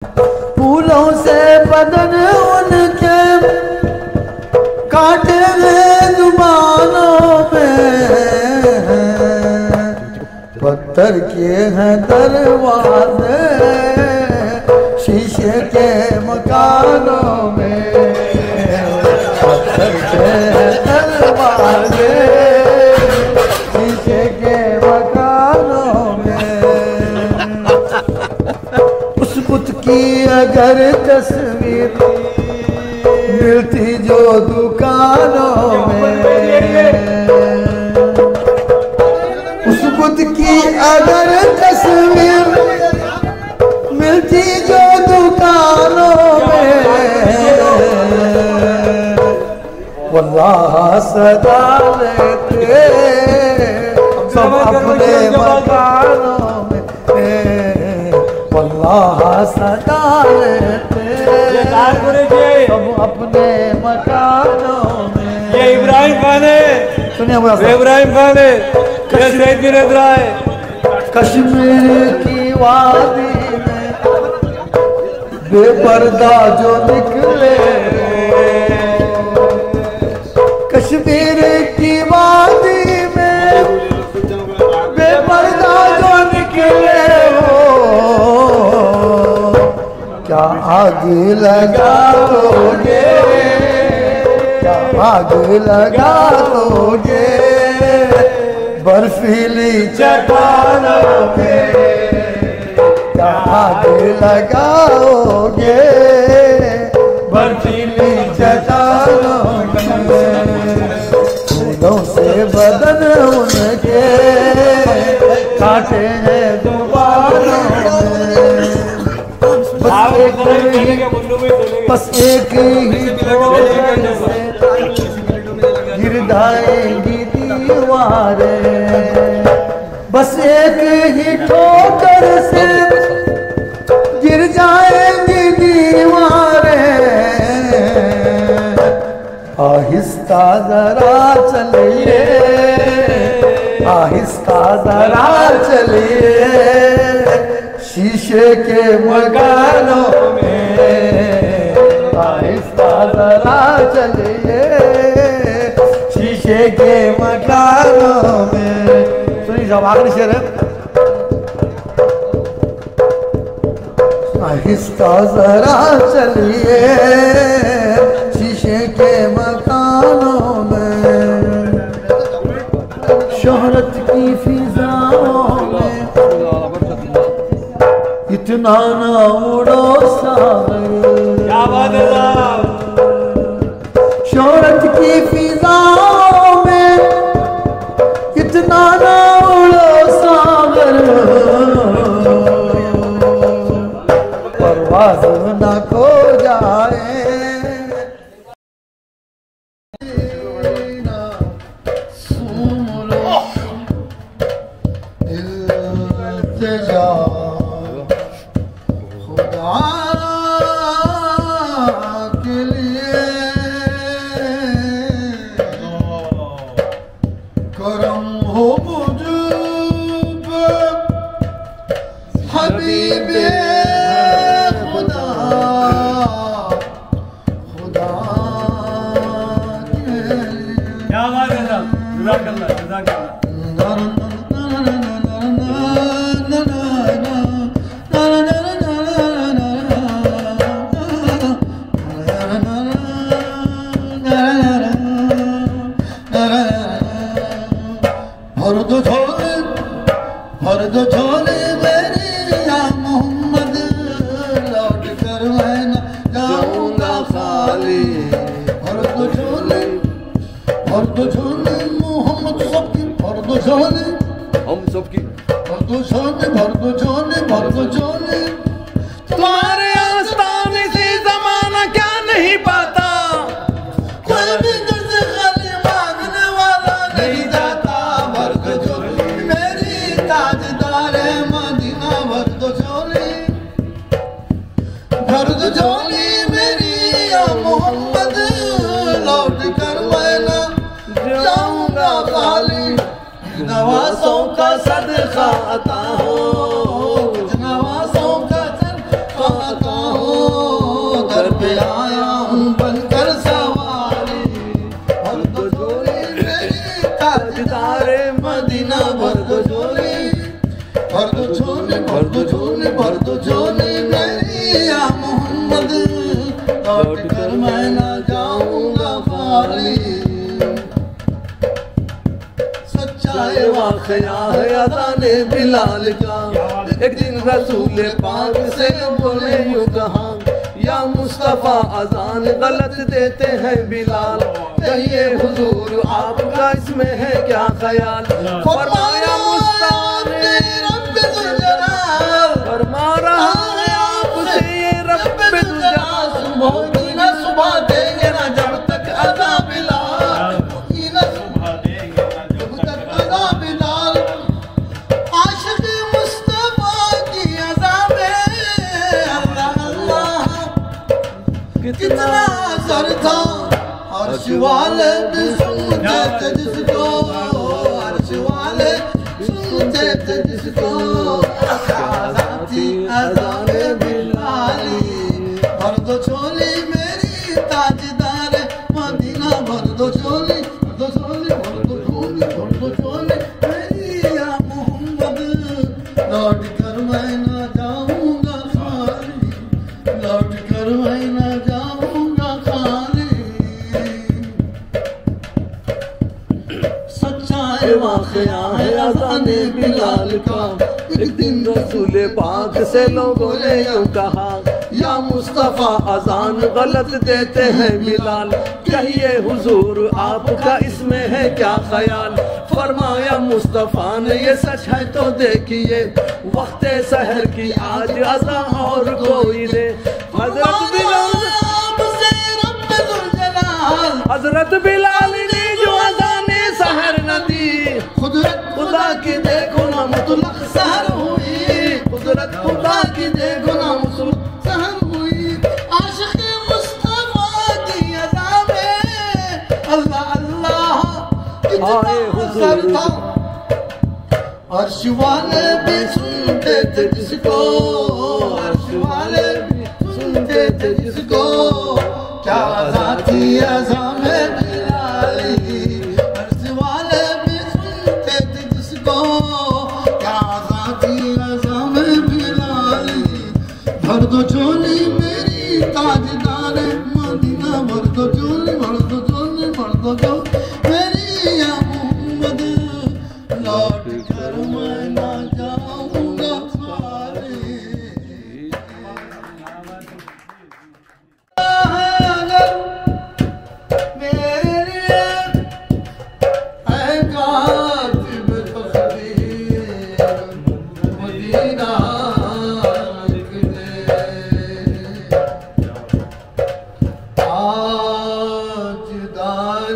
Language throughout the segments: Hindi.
फूलों से बदन उनके काटे हैं जुबानों में, पत्थर के हैं दरवाजे शीशे के मकानों में, पत्थर के हैं दरवाजे शीशे के मकानों में। उस बुत की अगर तस्वीर मिलती जो दुकानों में, उस बुत की अगर तस्वीर मिलती जो दुकानों में, वल्लाह सदा लेते सब अपने मकानों में, वल्लाह सदा लेते सब अपने मकानों में। ये इब्राहिम खान है, सुनिए इब्राहिम खान है, शहीद भी रहता है। कश्मीर की वादी में बेपर्दा जो निकले, कश्मीर की वादी में बेपर्दा जो निकले हो, क्या आग लगा दोगे, क्या आग लगा दोगे बर्फीली चट्टानों में, क्या आग लगाओगे बर्फीली चट्टानों में। फूलों से बदन उनके काटे हैं जुबानों में, बस एक ही ठोकर से गिर जाएंगी दीवारें, बस एक ही ठोकर से गिर जाएंगी दीवारें। आहिस्ता जरा चलिए, आहिस्ता जरा चलिए शीशे के मकानों में, आहिस्ता जरा चलिए शीशे के मकानों में। सुनिए साहब आखिरी शेर है, आहिस्ता जरा चलिए शीशे के मकानों में, शोहरत की फिजाओं में इतना ना उड़ो सागर, क्या बात है साहब। शोहरत की फिजाओं में इतना ना उड़ो सागर, परवाज़ ना खो जाए तुम्हारे आस्ताने से जमाना क्या नहीं पाता, कोई भी तुझसे खाली मांगने वाला नहीं जाता। वर्ग झोली मेरी ताजदार है मदीना, वर्ग झोली मेरी या मोहम्मद, लौट कर मैं ना जाऊंगा खाली, नवासों का सदका आता हो, नवासों का सदका आता दर पे आया हूँ बनकर सवारी, भर दो झोली मेरी ताजदार मदीना, भर दो झोली, भर दो झोली, भर दो झोली, भर दो झोली मेरी या मोहम्मद, लौट कर मैं ना जाऊंगा खाली। सच्चाई वाकया है अज़ाने बिलाल का, एक दिन रसूल पाक से बोले यूं कहा, या मुस्तफा अजान गलत देते हैं बिलाल, कहिए हुजूर आपका इसमें है क्या ख्याल। फरमाया मुस्तफा ने रब्बे जुलजलाल, फरमा रहा है आपसे ये रब्बे जुलजलाल, सुबह ना सुबह देंगे ना जब तक अज़ा बिलाल, ना सुबह देंगे ना जब तक अज़ा बिलाल। आशिक मुस्तफा की अज़ा में अल्लाह अल्लाह कितना असर था, अर्श वाले भी सुनते थे जिसको, अर्श वाले सुनते थे जिसको, थी अज़ाने बिलाली। भर दो झोली मेरी ताजदार मदीना, भर दो झोली, भर दो झोली, भर दो झोली, भर दो झोली मेरी या मोहम्मद, लौट कर मैं ना जाऊंगा खाली, लौट कर मैं ना जाऊंगा खाली। सच्चाई वाकया है अज़ाने बिलाल का, एक दिन रसूल पाक से लोगों ने यूं कहा, या मुस्तफा अजान गलत देते हैं बिलाल, कहिए हुजूर आपका इसमें है क्या ख्याल। फरमाया मुस्तफा ने ये सच है तो देखिए, वक्त सहर की आज अज़ा और कोई दे। हजरत बिलाल, हजरत बिलाल ने जो अज़ाने सहर न दी, खुदा की देखो ना मुतलक सहर हुई, कुदरत खुदा की देखो ना मुतलक सहर हुई। आशिक़ मुस्तफा की अज़ा में अल्लाह अल्लाह कितना असर था, अर्श वाले भी सुनते थे जिसको, अर्श वाले भी सुनते थे जिसको, क्या अज़ा थी अज़ा में बिलाली, अर्श वाले भी सुनते थे जिसको, क्या अज़ा थी अज़ा में बिलाली। भर दो झोली मेरी ताजदार मदीना, भर दो झोली, भर दो झोली, भर दो झोली मेरी या मोहम्मद, लौट कर मैं ना जाऊंगा खाली। अगर मेरे लिए ऐ कातिब तकदीर मदीना लिख दे, ताजदार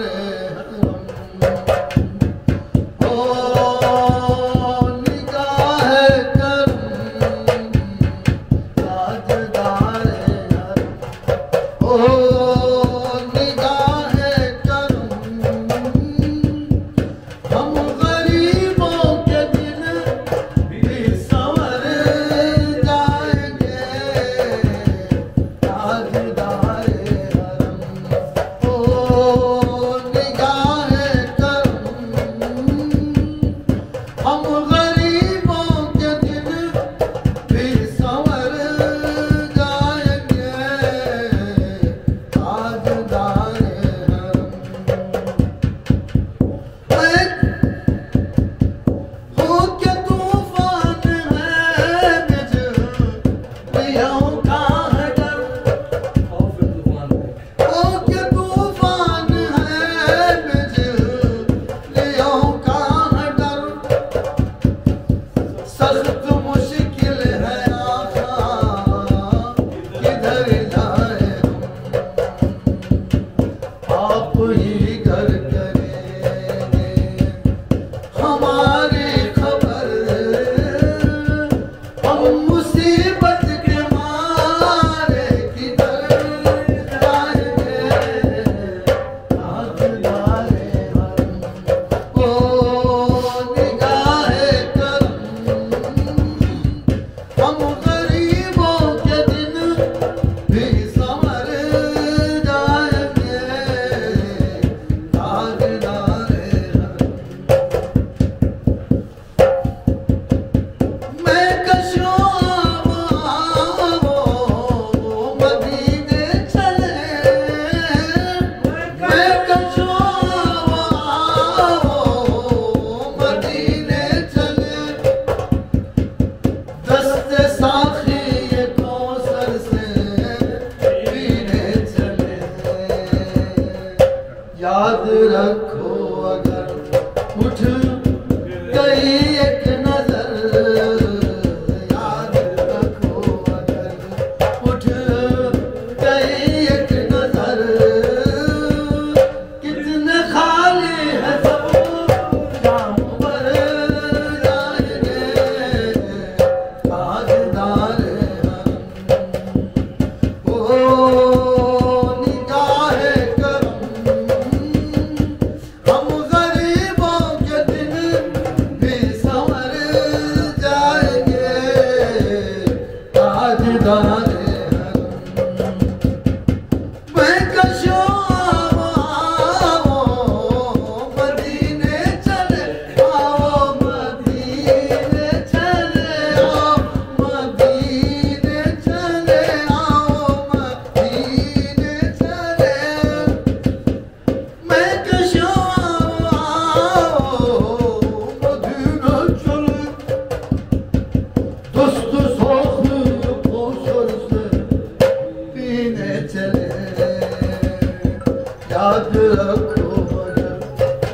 याद रखो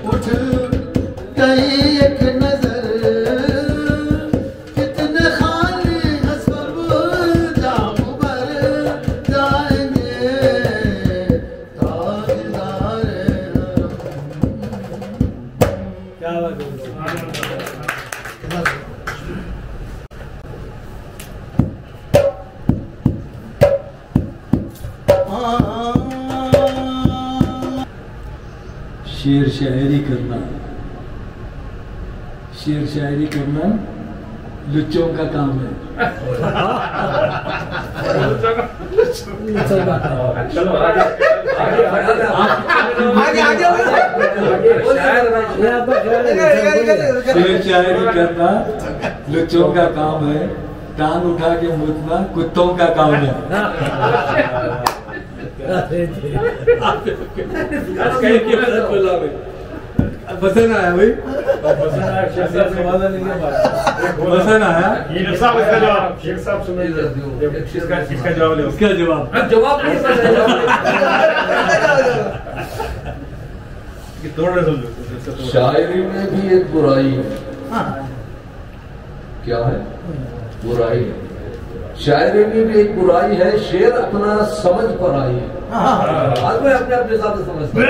उठ गई एक नजर कितने खाली हसब जाम भर जाएंगे ताजदार क्या बात है। शेर शायरी करना, शेर शायरी करना लुच्चों का काम है। चलो आगे शेर शायरी करना लुच्चों का काम है, टांग उठा के मुतना कुत्तों का काम है। पसंद आया भाई, पसंद आया। शेख साहब सुनिए, इसका जवाब ले, उसका जवाब थोड़ा शायरी में भी एक बुराई है। क्या है? बुराई है। शायरी में भी एक बुराई है, शेर अपना समझ पर आई है। आदमी अपने अपने हिसाब से समझता है।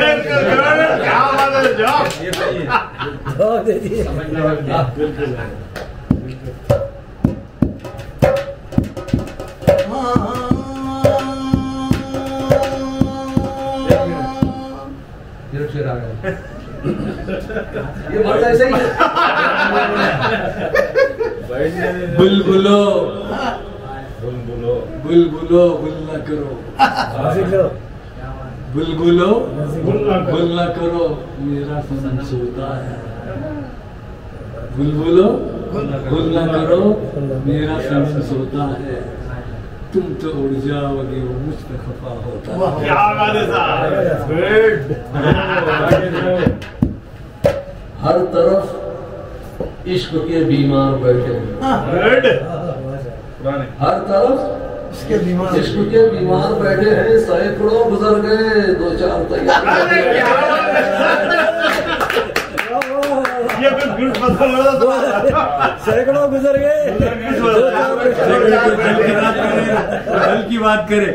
शेर आ गया। ये बात ऐसे ही है। बुलबुलो बुलबुलो बुल न करो, बुलबुलो बुल न करो मेरा सन सोता है। बुलबुलो बुल न करो मेरा सन सोता है। तुम तो उड़ जाओगे वो मुझ पे खफा होता है। हर तरफ इश्क के बीमार बैठे हैं। हर तरफ इश्क के बीमार बैठे हैं। सैकड़ों गुजर गए, दो चार तैयार। सैकड़ों गुजर गए, कल की बात करे।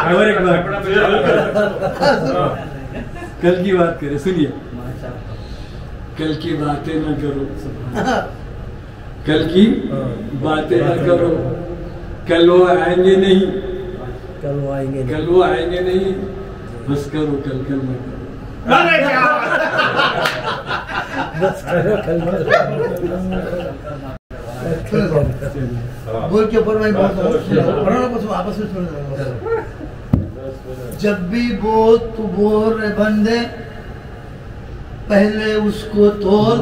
और एक बार कल की बात करे, सुनिए। कल की बातें न करो, कल की बातें न करो, कल वो आएंगे नहीं, कल वो आएंगे नहीं, बस करो कल कल न करो। बोल के ऊपर मैं बोलता हूँ, आपस में सुन। जब भी बोल तू बोल रे बंदे, पहले उसको तोल।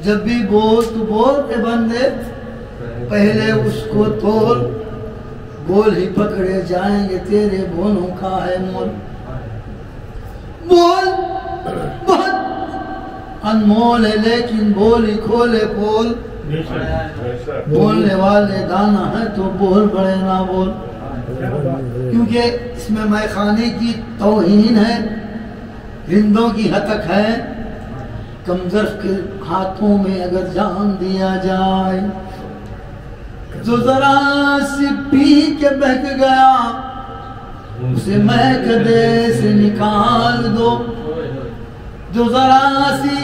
जब भी बोल तू बोल रे बंदे, पहले उसको तोल। बोल ही पकड़े जाएंगे तेरे बोलों का है मोल। बोल बहुत अनमोल है, लेकिन बोल ही खोले पोल। बोलने वाले दाना है तो बोल बड़े ना बोल। क्योंकि इसमें मैखाने की तौहीन है, रिंदों की हतक है। कमजर के हाथों में अगर जान दिया जाए, जो जरा सी पी के बहक गया, उसे महकदे से निकाल दो। जो जरा सी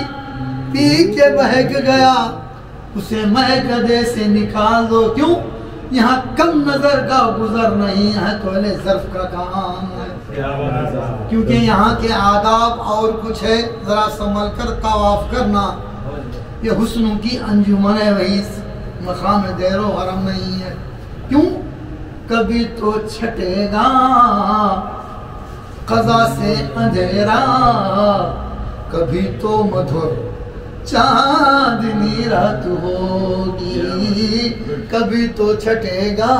पी के बहक गया, उसे महकदे से निकाल दो। क्यों? यहाँ कम नजर का गुजर नहीं है, तोले ज़र्फ का काम है। क्योंकि यहाँ के आदाब और कुछ है, जरा संभल कर तवाफ करना। ये हुस्नों की अंजुमन है, वही मकाम देरो हरम नहीं है। क्यों? कभी तो छटेगा क़ज़ा से अंधेरा, कभी तो मधुर चांदनी रात होगी। कभी तो छटेगा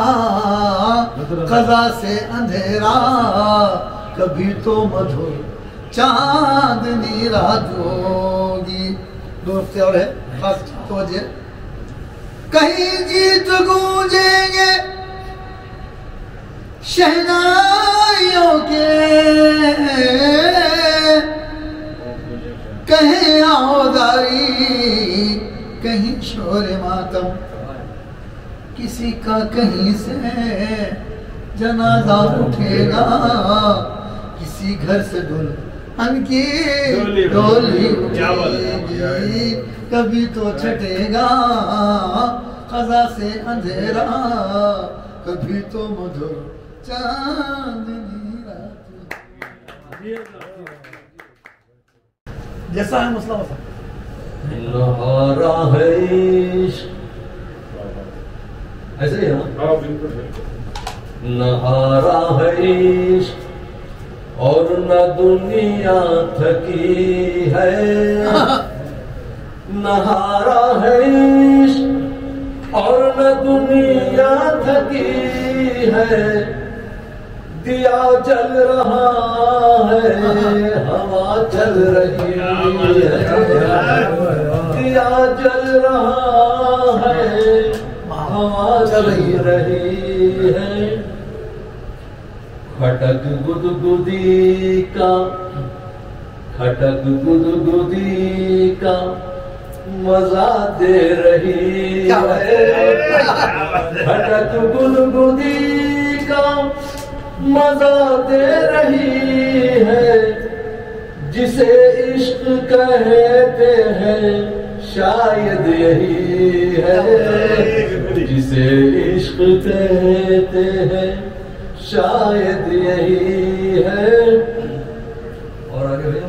क़ज़ा से अंधेरा, कभी तो मधुर चांदनी रात होगी। दोस्त और है खास तवज्जो। कहीं गीत गूंजेंगे शहनाइयों के कहीं आवाज़ारी, कहीं शोर मातम, किसी का कहीं से जनाजा उठेगा, किसी घर से दुल्हन की डोली उठेगी, कभी तो छटेगा क़ज़ा से अंधेरा, कभी तो मधुर चांदनी रात। जैसा है मसला वैसा। नहारा है इश्क, ऐसे ही है ना? नहारा है इश्क और न दुनिया थकी है, नहारा है इश्क और न दुनिया थकी है, दिया जल रहा है, हवा चल रही है, दिया जल रहा है, हवा चल रही है, खटक गुदगुदी का, खटक गुदगुदी का मजा दे रही है, खटक गुदगुदी का मजा दे रही है, जिसे इश्क कहते हैं शायद यही है, जिसे इश्क कहते हैं शायद यही है। और आगे भैया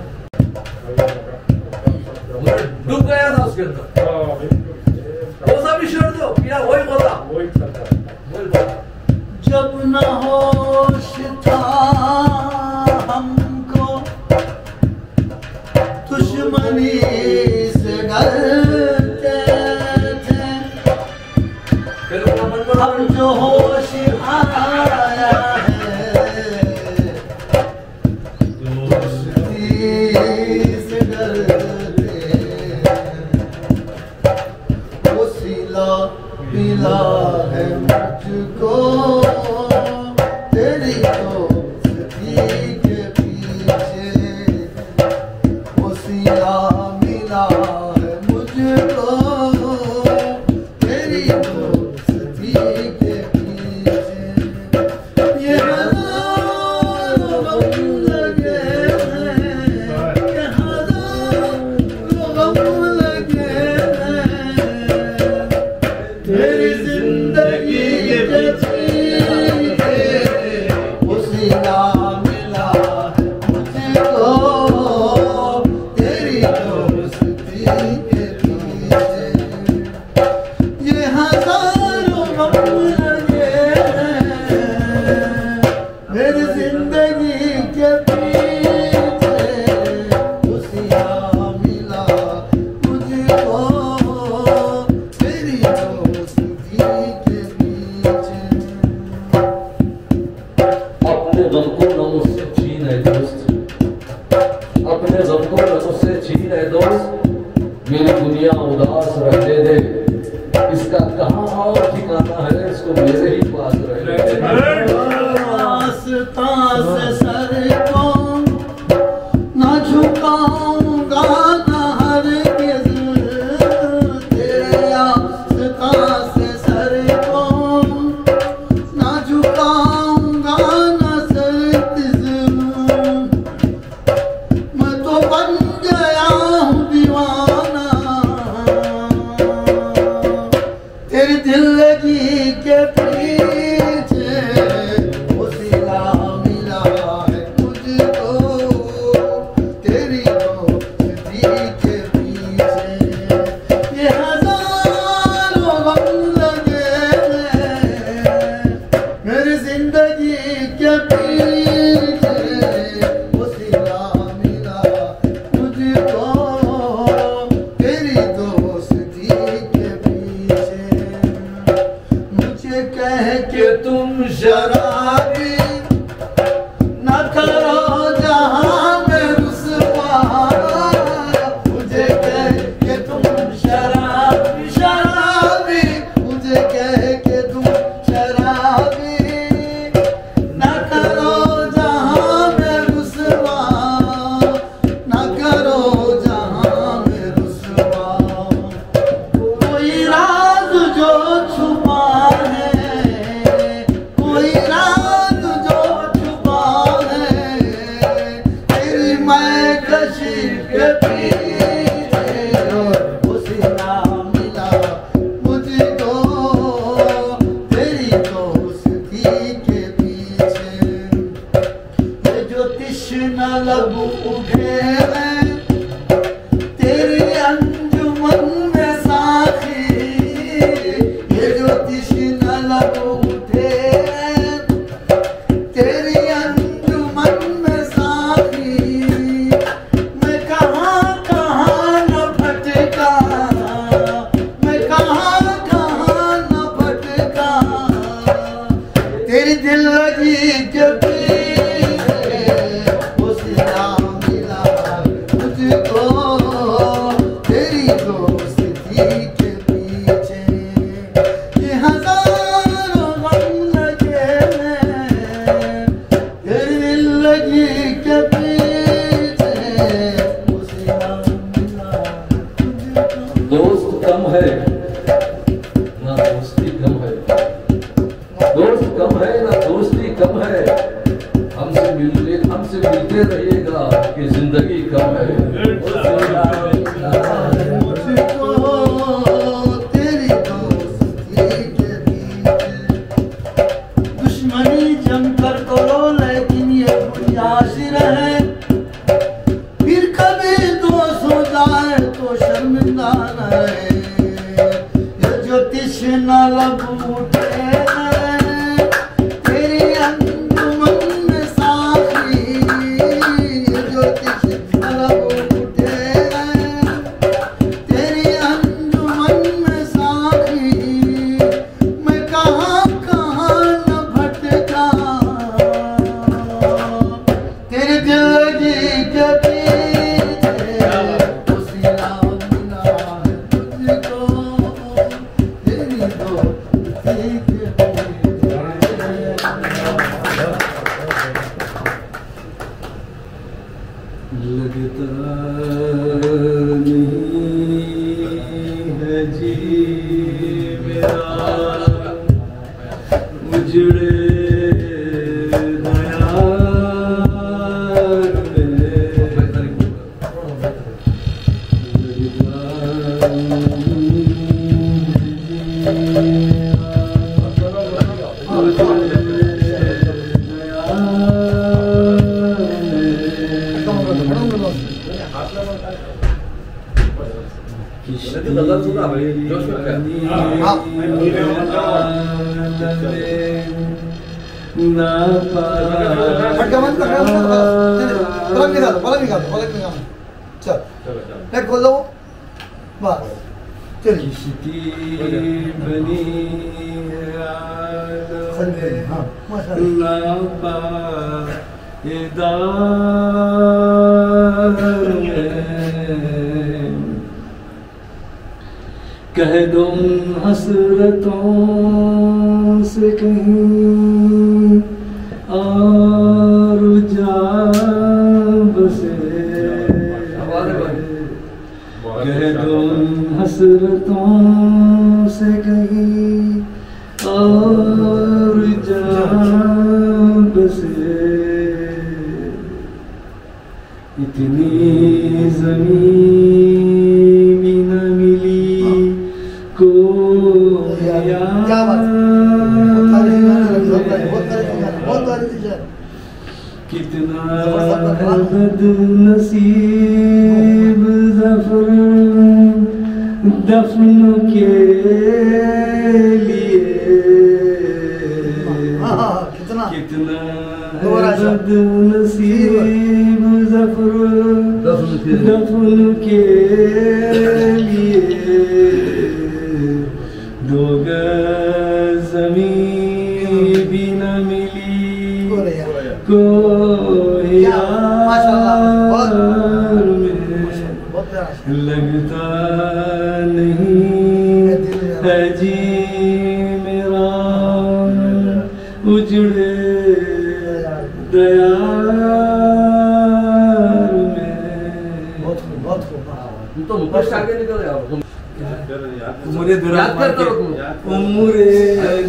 डूब गया था उसके अंदर, वो सब भी छोड़ दो, पीड़ा वही बोला, वही बोला। जब न होश था हमको दुश्मनी से डरते थे, अब जो होश आया है दोस्ती से डरते, वो सिला मिला है मुझको तेरी दोस्ती के पीछे, वो सिला मिला है मुझको तेरी दोस्ती के पीछे, ये हज़ारों गम लगे हैं, ये हज़ारों गम लगे हैं, मेरी जिंदगी के पीछे उसीला मिला है मुझको तेरी दोस्ती के पीछे, ये हज़ारों गम लगे हैं, मेरी जिंदगी के पीछे उसीला मिला मुझको तेरी दोस्ती के पीछे। अपने गम को न मुझसे छीन है दोस्त, अपने गम को न मुझसे छीन है दोस्त, मेरी दुनिया उदास रहने दे, इसका कहाँ और ठिकाना है, इसको मेरे ही पास रहने दे। आस्तां से सर को न झुकाऊंगा न हरगिज़, तेरे आस्तां से सर को न झुकाऊंगा न हरगिज़, मैं तो बन गया हूँ दीवाना तेरी दिल्लगी के पीछे, उसीला मिला है मुझको तेरी दोस्ती के पीछे, ये हज़ारों गम लगे हैं, मेरी जिंदगी के पीछे उसीला मिला मुझको तेरी दोस्ती के पीछे, मुझे कह के तुम शराबी न करो जहां में रुसवा, मुझे कह के तुम शराबी शराबी, मुझे कह के तुम शराबी न करो जहां तेरी दिल लगी के पीछे वो सिला मिला मुझको, तेरी दोस्ती के पीछे ये हजारों गम लगे हैं, तेरी दिल लगी के पीछे वो सिला मिला मुझको। दोस्त कम है ना दोस्ती कम है, दोस्त कम है ना दोस्ती कम है, हमसे मिलते रहिएगा कि जिंदगी कम है। मुझको तेरी दोस्ती के पीछे दुश्मनी जमकर करो लेकिन ये गुंजाइश रहे, फिर कभी दोस्त हो जाए तो शर्मिंदा न रहे, ये जो तिश्ना लब उठे तेरी अंजुमन में साथी, ये जो तिश्ना लब उठे तेरी अंजुमन में साथी, मैं कहाँ कहाँ न भटका, तेरी दिल लगी के पीछे वो सिला मिला है तुझको, तेरी दोस्ती के पीछे। लगता नहीं है जी मेरा उजड़े दयार में, लगता खोल दो बस चलिए। किसकी बनी हाँ माशाल्लाह। कह दो हसरतों से कहीं और जा बसे, कह दो हसरतों से कहीं और जा बसे, इतनी ज़मीन भी न मिली को कितना बदनसीब ज़फ़र दफन के लिए, कितना बदनसीब ज़फ़र दफन के लिए, दो गज़ ज़मीन भी न मिली को लगता नहीं है जी मेरा उजड़े दयार में। तो मुझे आगे निकल रहे हो उम्रे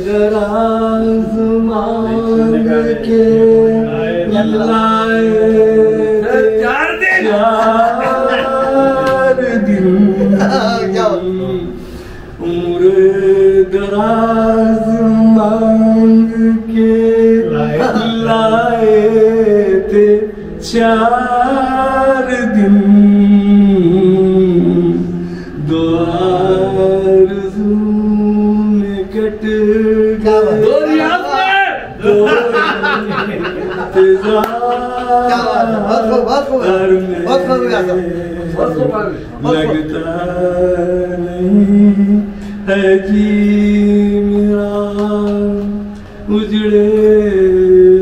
दराज मांग के लाए 4 दिन उम्रे दराज मांग के लाए थे 4 दिन, दो आरज़ू में कट गए, दो लगता नहीं है जी मेरा उजड़े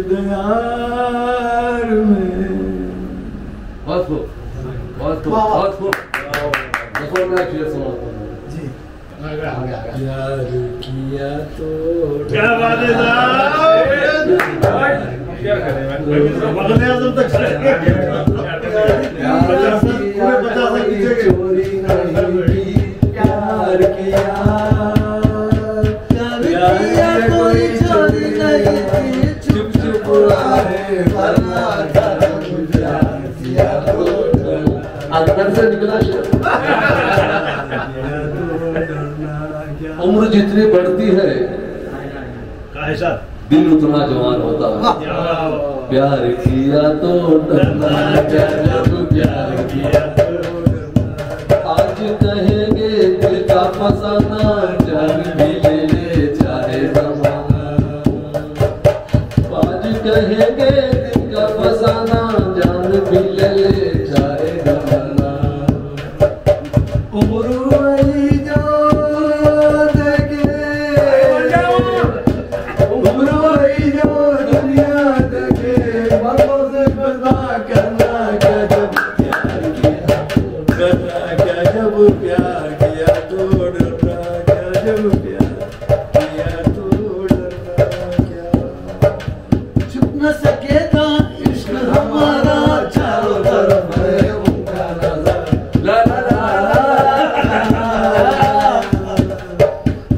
दयार में। बहुत खूब, बहुत खूब, बहुत खूब। प्यार किया तो क्या बात है साहब, क्या करें वज़न आज़म तक चोरी नहीं की, प्यार किया, प्यार कोई चोरी नहीं की, चुप चुप आए वरना प्यार किया तो अंदर से निकला शेर। उम्र जितनी बढ़ती है दिल उतना जवान होता है। प्यार किया तो डरना क्या, जब प्यार किया तो डरना। आज कहेंगे दिल का फसाना, जान भी ले ले चाहे जमाना। आज कहेंगे दिल का फसाना, जान भी ले ले चाहे जमाना। उम्र वही जो देखे, उम्र वही जो दुनिया देखे, बातों से पता करना क्या जब प्यार किया, करना क्या जब प्यार किया तो डरना क्या, जब प्यार किया तो डरना क्या। छुप न सकेगा इश्क हमारा, चारों तरफ है उनका नज़र। ला ला ला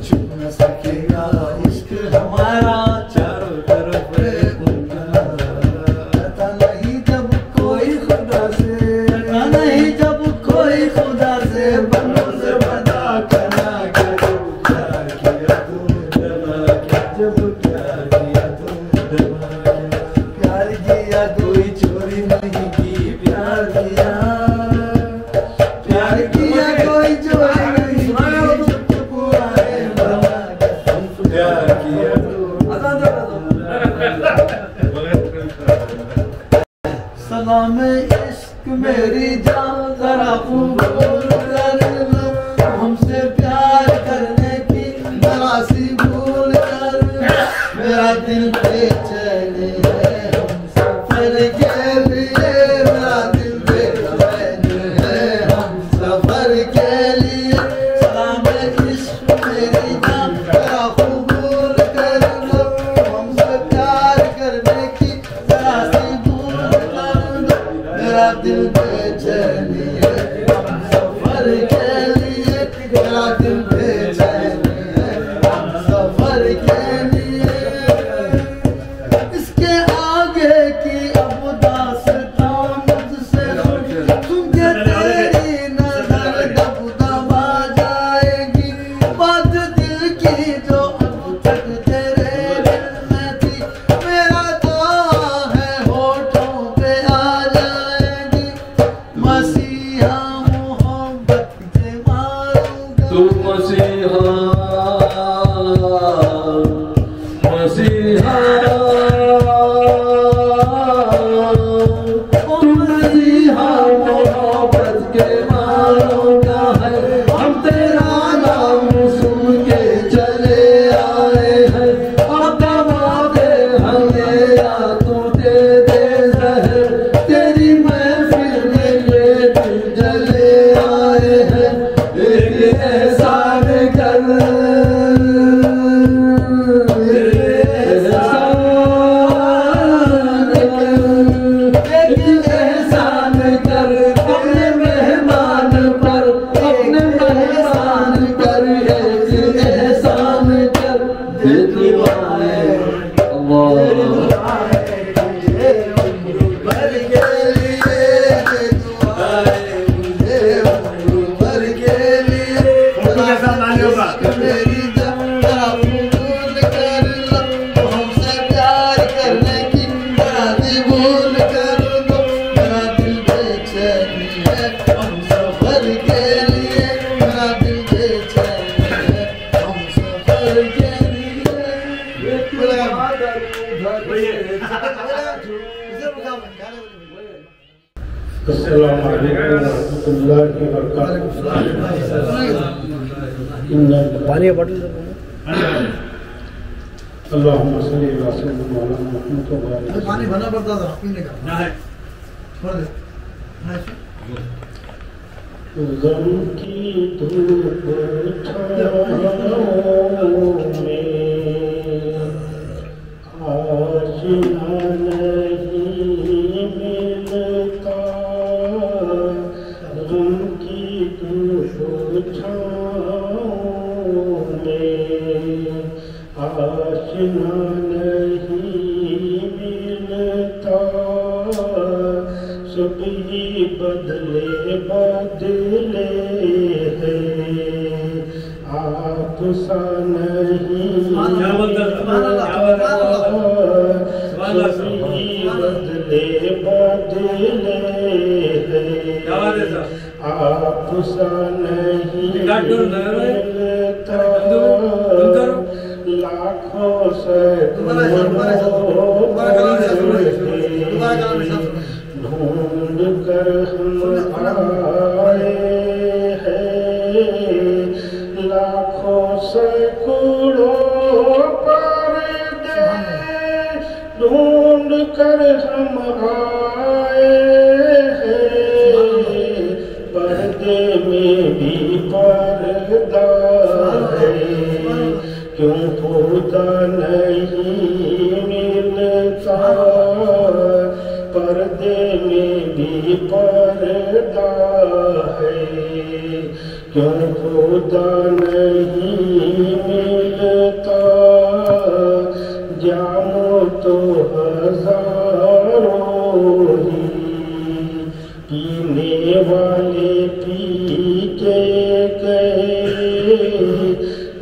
छुप न सकेगा इश्क हमारा, चारों तरफ है उनका नज़र। पता नहीं जब कोई खुदा से, पता नहीं जब कोई खुदा से, बनों से पता करना क्या जब प्यार किया तो डरना क्या, जब प्यार किया तो डरना क्या। प्यार किया कोई चोरी नहीं की, प्यार किया, प्यार किया कोई चोरी नहीं की, चुप चुप आए वरना प्यार किया तो सलाम इश्क मेरी जान जरा कबूल कर लो, हमसे प्यार करने की जरा सी भूल कर। मेरा दिल बेचैन है हम सफर के लिए, मेरा दिल बेचैन है हम सफर के लिए। सलाम इश्क मेरी जान जरा कबूल कर लो, हमसे प्यार करने की जरा सी भूल कर लो। मेरा दिल बेचैन है हम सफर के लिए, मेरा दिल बेचैन है हम सफर के लिए। इसके आगे की अब दास्तां मुझसे सुन के तेरी नजर दब दबा जाएगी। बात दिल की जो अब तक तेरे दिल में थी, मेरा दुआ है होठों पे आ जाएगी। मसीहा मोहब्बत के मारूंगा, तू मसीहा, मसीहा, तू मसीहा मोहब्बत के मारोगा है। हम तेरा नाम सुन के चले आए हैं, अब दबा दे हमें या तू दे दे जहर। तेरी महफिल में ये दिल जले आए हैं, एक एहसान कर, एहसान कर अपने मेहमान पर, अपने मेहमान कर, एक एहसान कर। दे दुआएं अल्लाह भर के लिए, दे दुआएं मुझे उम्र भर के लिए। मेरी जरा कबूल कर लो, हमसे प्यार करने की जरा सी भूल कर दो। मेरा दिल बेचैन है हम सफर के लिए, मेरा दिल बेचैन है हम सफर के लिए। अस्सलाम वालेकुम रहमतुल्लाहि व बरकातुहू। पानी का बॉटल अल्लाहुम्मा सल्ली अला सय्यिदिना मौलाना मुहम्मद व अला आलिहि। पानी भरना पड़ता था पीने का ना है छोड़ दे गम की धूप छाओं में आशिना नहीं मिलता, गम की धूप छाओं में आशिना नहीं मिलता, सभी बदले बदले हैं, आप सा नहीं सभी बदले बदले हैं, आप सा नहीं मिलता, लाखों से ढूंढ कर हम आए हैं, लाखों सैकड़ों पर्दे ढूंढ कर हम आए हैं, पर्दे में भी पर्दा है, क्यों खुदा नहीं मिलता, पर्दे में भी पर्दा है, क्यों खुदा नहीं मिलता, जामो तो हजारों ही, पीने वाले पी के गए,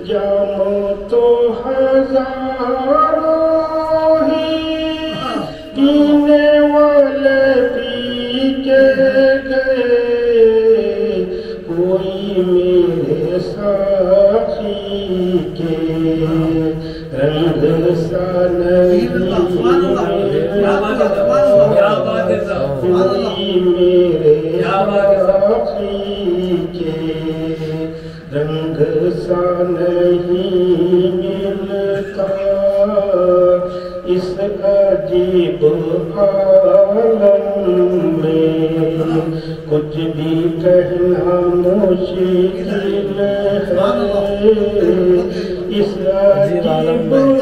जामो तो हजारों ही, पीने वाले पी के गए, कोई मेरे साथी के रंग सा नहीं मिलता, कोई मेरे साथी के रंग सा नहीं मिलता, इस अजीब आलम में कुछ भी कहना मुश्किल है, इस अजीब आलम में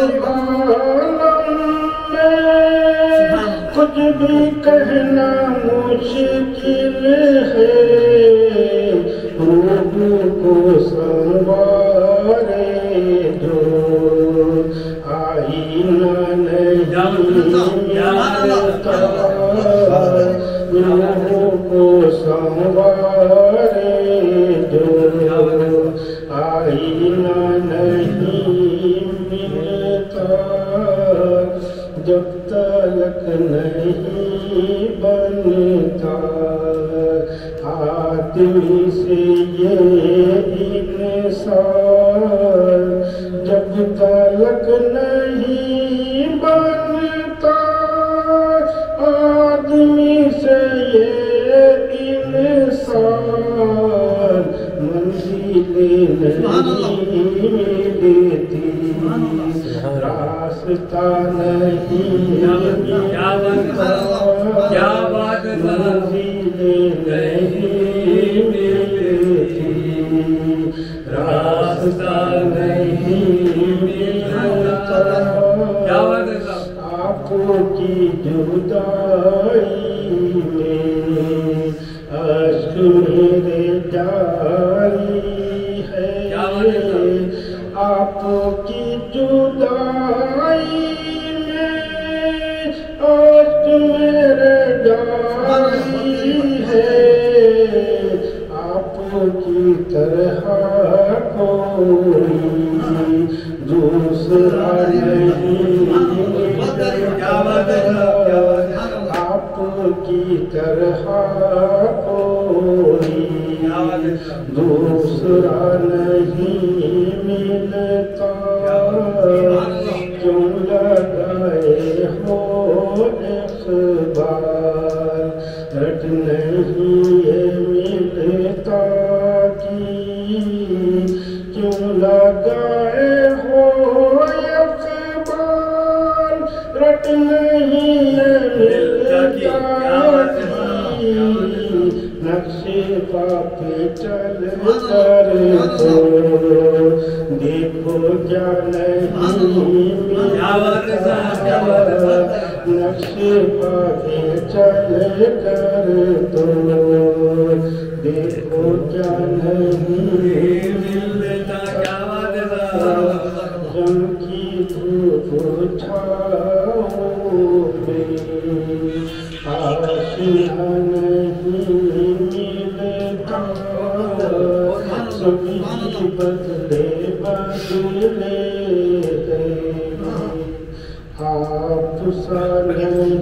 कुछ भी कहना मुश्किल है, रूह को संवारे जो आईना नहीं मिलता, रूह को संवारे जो आईना नहीं मिलता, जब तक नहीं बनता आदमी से ये इंसान, जब तक नहीं बनता आदमी से ये इंसान, मंजिलें नहीं मिलती, रास्ता नहीं मिलता, मंजिलें नहीं मिलती, रास्ता नहीं मिलता, आपकी जुदाई में अश्क मेरे जारी है, आपकी जुदाई में अश्क मेरे जारी है, आपकी तरह कोई दूसरा नहीं, आपकी तरह कोई दूसरा नहीं मिलता, क्यों लगाए हो इक़बाल, रट नहीं ये मिलता की, क्यों लगाए हो इक़बाल, रट नहीं मिलता की नक्शे पे चल कर तो देखो क्या नहीं मिलता नक्शे पे चल कर तो देखो क्या नहीं मिलता जम की धूप छाओ में आशिया नहीं मिलता सभी बदले बदले आप सा नहीं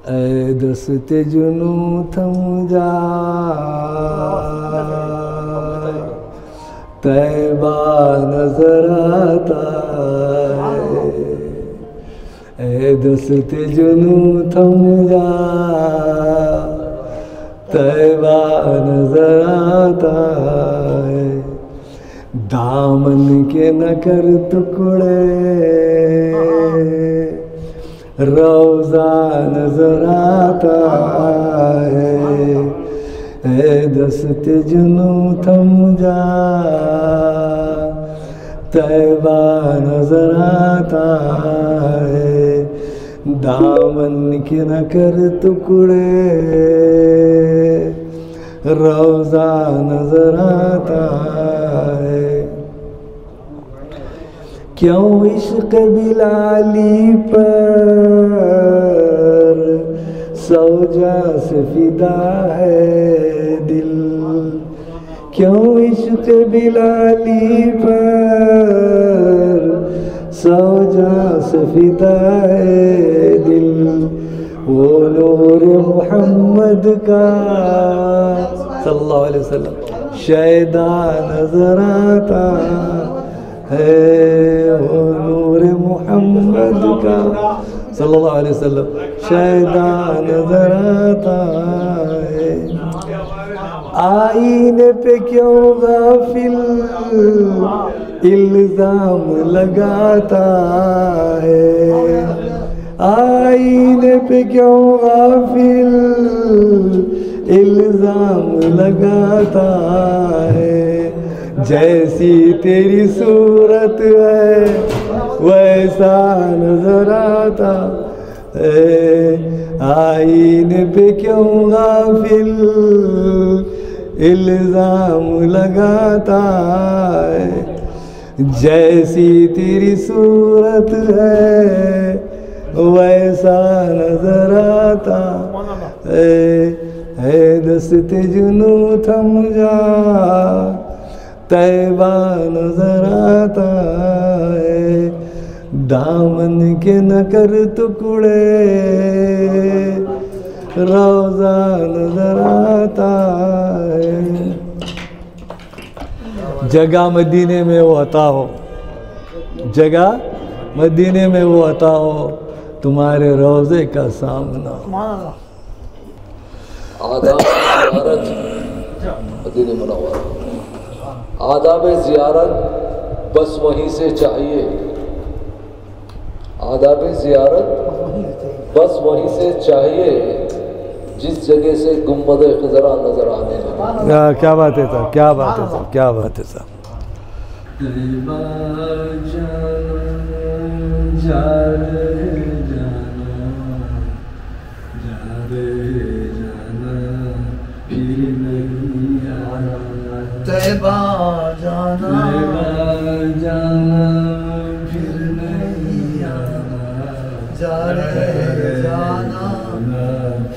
ऐ दस्ते जुनू थम जा तैबा नजर आता है। ऐ दस्ते जुनू थम जा तैबा नजर आता है। दामन के न कर टुकड़े रोज़ा नजर आता है। ऐ दस्ते जुनू थम जा तैबा नजर आता है। दामन के न कर टुकड़े रोज़ा नजर आता है। क्यों इश्क बिलाली पर सौजा से फिदा है दिल। क्यों इश्क बिलाली पर सौजा से फिदा है दिल। वो नूर मोहम्मद का सल्लल्लाहु अलैहि वसल्लम शैदा नजर आता है। वो नूर मोहम्मद का सल्लल्लाहु अलैहि वसल्लम शैदा नजर आता है। आईने पे क्यों गाफिल इल्जाम लगाता है। आईने पे क्यों गाफिल इल्जाम लगाता है। जैसी तेरी सूरत है वैसा नजर आता है। आईने पे क्यों गाफिल इल्जाम लगाता है। जैसी तेरी सूरत है वैसा नजर आता है। दस्ते जुनू थम जा तैबा नजर आता है। दामन के न कर टुकड़े रोज़ा नजर आता है। जगह मदीने में वो अता हो, जगह मदीने में वो अता हो तुम्हारे रोज़े का सामना। आदाब ज़ियारत मदीने मुनव्वरा। आदाब ज़ियारत बस वहीं से चाहिए। आदाब ज़ियारत बस वहीं से चाहिए जिस जगह से गुम्बद खज़रा नजर आने लगे। क्या बात है साहब, क्या बात है साहब, क्या बात है साहब। तैबा जाना फिर नहीं आना। जा रे जाना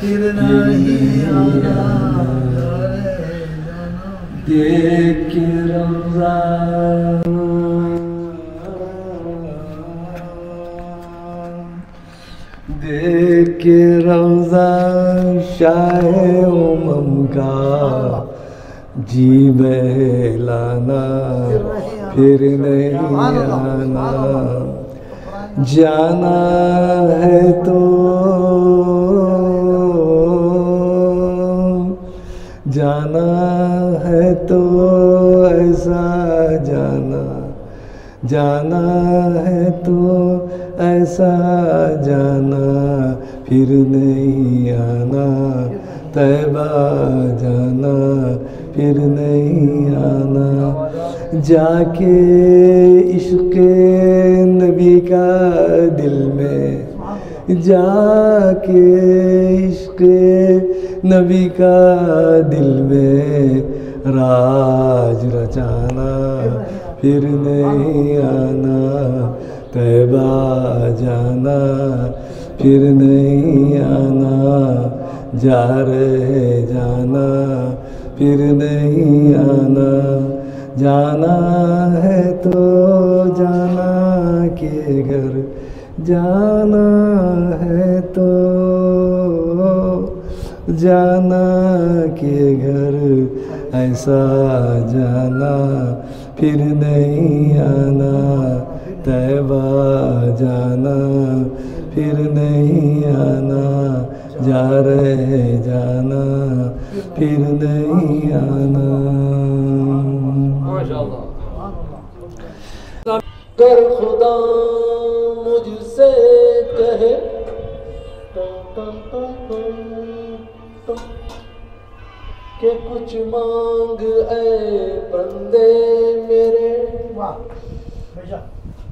फिर नहीं आना। जा रे जाना देख के रौज़ा देख के रौज़ा शाहे उमम का जी बहलाना फिर नहीं आना। जाना है तो जाना है तो ऐसा जाना, जाना है तो ऐसा जाना, फिर नहीं आना, तैबा जाना, फिर नहीं आना। जाके इश्क़ नबी का दिल में, जाके इश्क़ नबी का दिल में राज रचाना, फिर नहीं आना, तैबा जाना, फिर नहीं आना, जा रहे जाना, फिर नहीं आना। जाना है तो जाना के घर, जाना है तो जाना के घर, ऐसा जाना फिर नहीं आना, तैबा जाना फिर नहीं आना, जा रहे जाना फिर नहीं आना। कर खुदा मुझसे कहे कि कुछ मांग ऐ बंदे मेरे,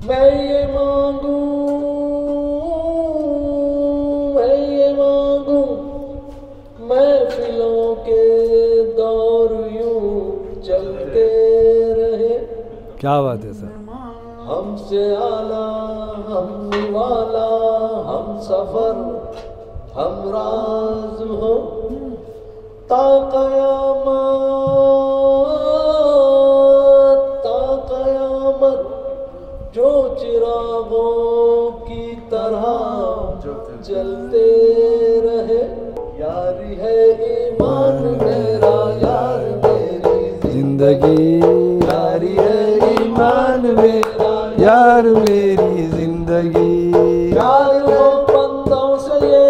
मैं ये मांगू, मैं ये मांगू, महफिलों के दौर यूं चलते रहे। क्या बात है सर। हमसे आला, हम निवाला, हम सफर, हम राज हो ता कयामत, जो चिरागों की तरह जलते रहे। यारी है ईमान मेरा, यार मेरी जिंदगी, यारी है ईमान मेरा, यार मेरी जिंदगी। यार हो बंदों से ये,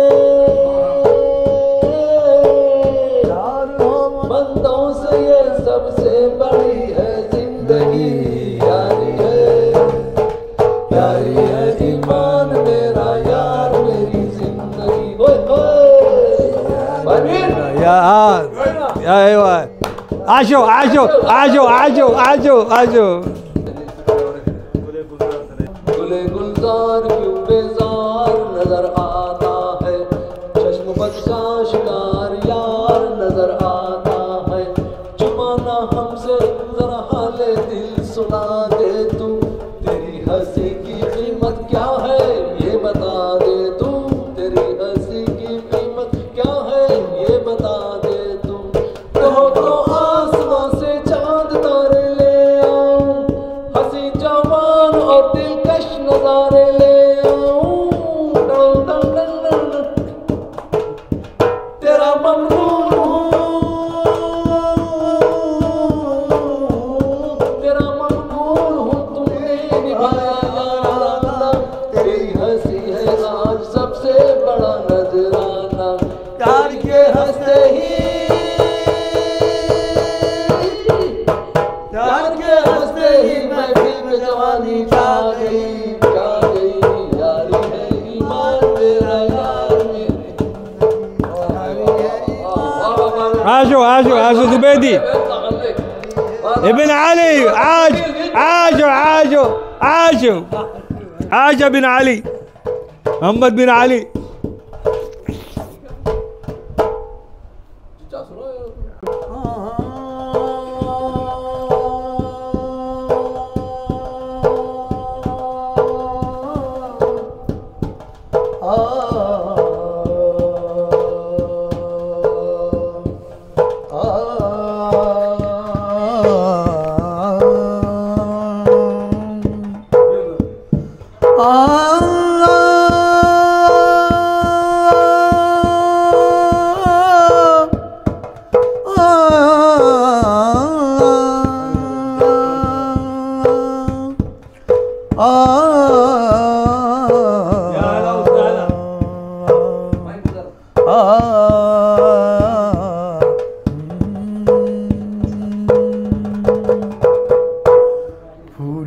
यार हो बंदों से ये सबसे बड़ी है जिंदगी। यारी है ईमान मेरा, यार मेरी जिंदगी। यार आजो आजो आजो आजो आजो आजो। गुले गुलजार क्यों बेजार नजर आता है, चश्म बद का शिकार यार नजर आता है। जुबाना हमसे जरा हाले दिल सुना दे तू, तेरी हंसी की कीमत क्या है ये बता दे तू, तेरी हंसी की कीमत क्या है ये बता दे तू। तो आसमां से चांद तारे ले आऊं, हंसी जवान और दिलकश नजारे ले आऊं। तेरा ममनून हूँ, तेरा ममनून हूँ, तुमने निभाया याराना। तेरी हंसी है आज सबसे बड़ा नजराना। प्यार के हंसते ही, प्यार के हंसते ही महफिल में जवानी छा गई, छा गई। यारी है ईमान मेरा, यार मेरी। आजो आजो आजो जुबैदी इब्न अली, आज आजो आजो आजो आजो बिन अली, मोहम्मद बिन अली।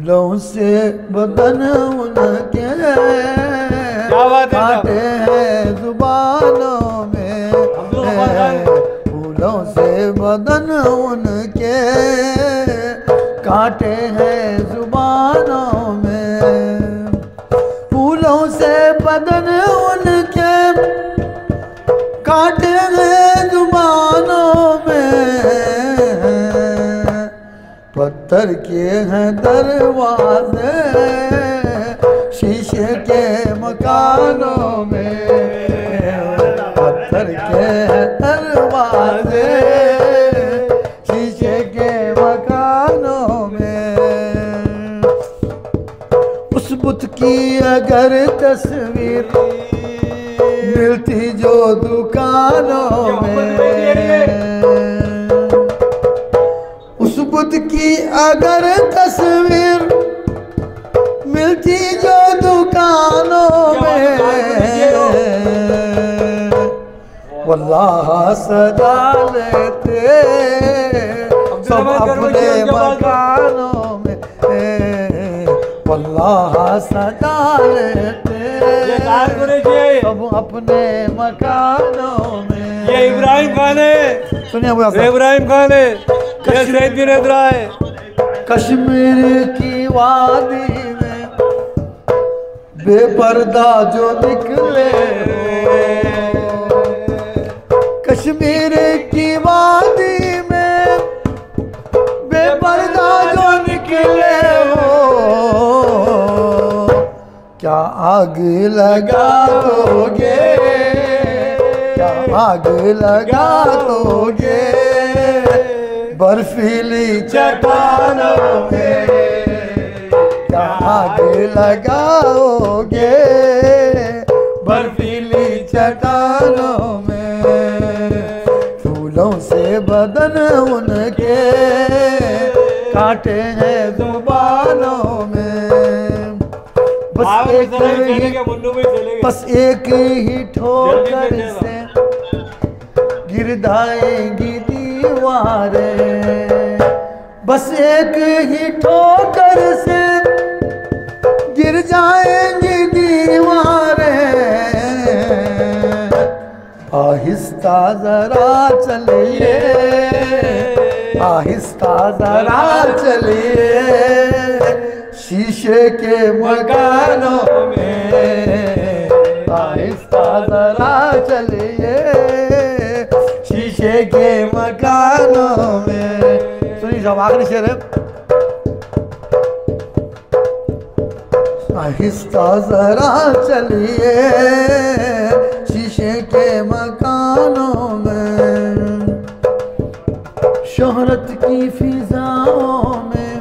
फूलों से बदन उनके काटे हैं जुबानों में, फूलों से बदन उनके काटे हैं जुबानों में, फूलों से बदन उनके काटे हैं जुबानों में, पत्थर के हैं दरवाजे शीशे के मकानों में, पत्थर के हैं दरवाजे शीशे के मकानों में। उस बुत की अगर तस्वीर मिलती जो दुकानों में, उस बुत की अगर तस्वीर मिलती जो दुकानों में, वल्लाह सजा लेते सब अपने मकानों में, वल्लाह सजा लेते सब अपने मकानों में। ये इब्राहिम खान है, सुनिए इब्राहिम खान है, ये सईद बिन हैदरा है। कश्मीर की वादी में बेपर्दा जो निकले हो, कश्मीर की वादी में बेपर्दा जो निकले हो, क्या आग लगा दोगे, क्या आग लगा दोगे बर्फीली चट्टानों में, क्या आग लगाओगे बर्फीली चट्टानों में, फूलों से बदन उनके काटे हैं जुबानों में, बस एक ही ठोकर से गिर जाएंगी दीवारें, बस एक ही ठोकर से गिर जाएंगी दीवारें, आहिस्ता जरा चलिए, आहिस्ता जरा चलिए शीशे के मकानों में, आहिस्ता जरा चलिए शीशे के मकानों में। सुनिए सब आखिरी शेर है, आहिस्ता जरा चलिए शीशे के मकानों में, शोहरत की फिजाओं में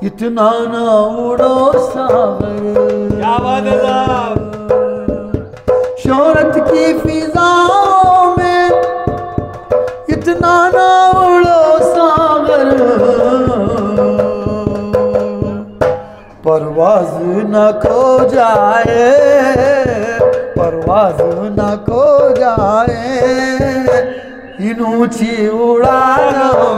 इतना ना उड़ो सागर, क्या बात है साहब, शोहरत की फिजाओं में इतना ना उड़ो सागर, परवाज न खो जाए, परवाज न खो जाए इन ऊंची उड़ानों